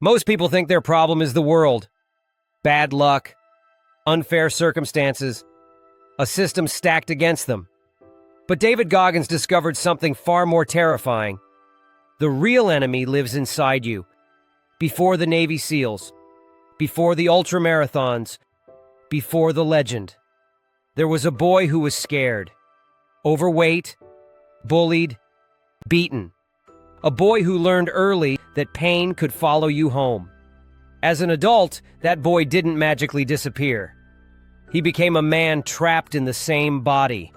Most people think their problem is the world. Bad luck, unfair circumstances, a system stacked against them. But David Goggins discovered something far more terrifying. The real enemy lives inside you. Before the Navy SEALs, before the ultramarathons, before the legend. There was a boy who was scared, overweight, bullied, beaten. A boy who learned early that pain could follow you home. As an adult, that boy didn't magically disappear. He became a man trapped in the same body.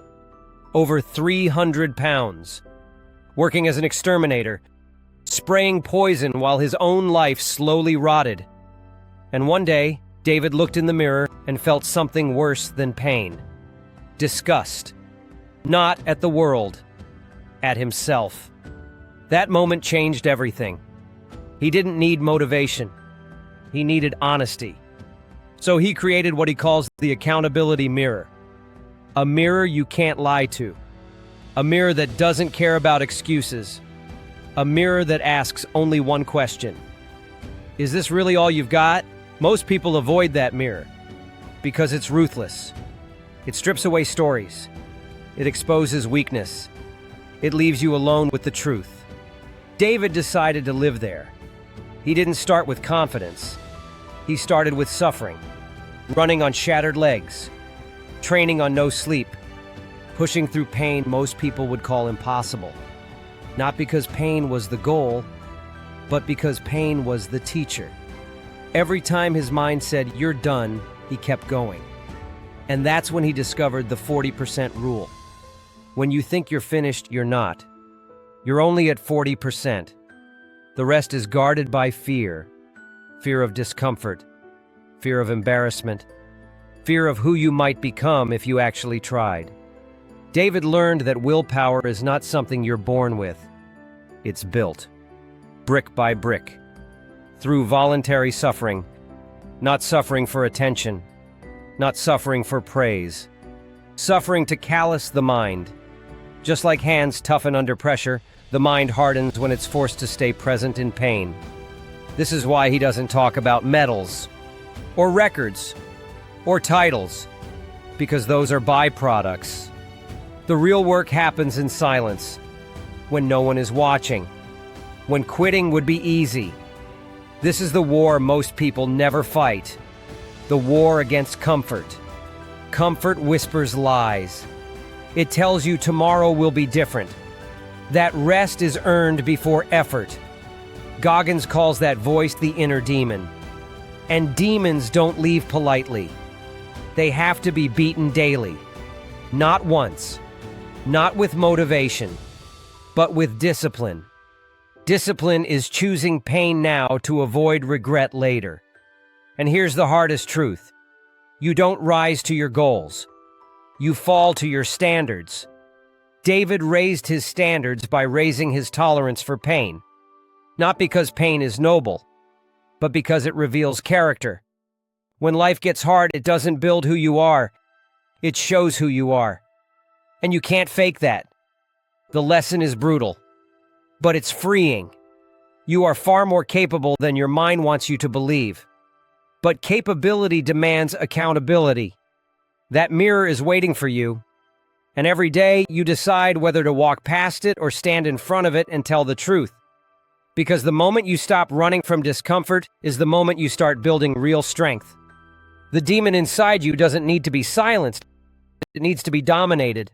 Over 300 pounds. Working as an exterminator, spraying poison while his own life slowly rotted. And one day, David looked in the mirror and felt something worse than pain. Disgust. Not at the world, at himself. That moment changed everything. He didn't need motivation. He needed honesty. So he created what he calls the accountability mirror. A mirror you can't lie to. A mirror that doesn't care about excuses. A mirror that asks only one question. Is this really all you've got? Most people avoid that mirror because it's ruthless. It strips away stories. It exposes weakness. It leaves you alone with the truth. David decided to live there. He didn't start with confidence. He started with suffering, running on shattered legs, training on no sleep, pushing through pain most people would call impossible. Not because pain was the goal, but because pain was the teacher. Every time his mind said, "You're done," he kept going. And that's when he discovered the 40% rule. When you think you're finished, you're not. You're only at 40%. The rest is guarded by fear. Fear of discomfort. Fear of embarrassment. Fear of who you might become if you actually tried. David learned that willpower is not something you're born with. It's built, brick by brick, through voluntary suffering, not suffering for attention, not suffering for praise, suffering to callous the mind. Just like hands toughen under pressure, the mind hardens when it's forced to stay present in pain. This is why he doesn't talk about medals, or records, or titles, because those are byproducts. The real work happens in silence, when no one is watching, when quitting would be easy. This is the war most people never fight, the war against comfort. Comfort whispers lies. It tells you tomorrow will be different. That rest is earned before effort. Goggins calls that voice the inner demon. And demons don't leave politely. They have to be beaten daily. Not once. Not with motivation. But with discipline. Discipline is choosing pain now to avoid regret later. And here's the hardest truth. You don't rise to your goals. You fall to your standards. David raised his standards by raising his tolerance for pain. Not because pain is noble, but because it reveals character. When life gets hard, it doesn't build who you are. It shows who you are. And you can't fake that. The lesson is brutal, but it's freeing. You are far more capable than your mind wants you to believe. But capability demands accountability. That mirror is waiting for you. And every day, you decide whether to walk past it or stand in front of it and tell the truth. Because the moment you stop running from discomfort is the moment you start building real strength. The demon inside you doesn't need to be silenced. It needs to be dominated.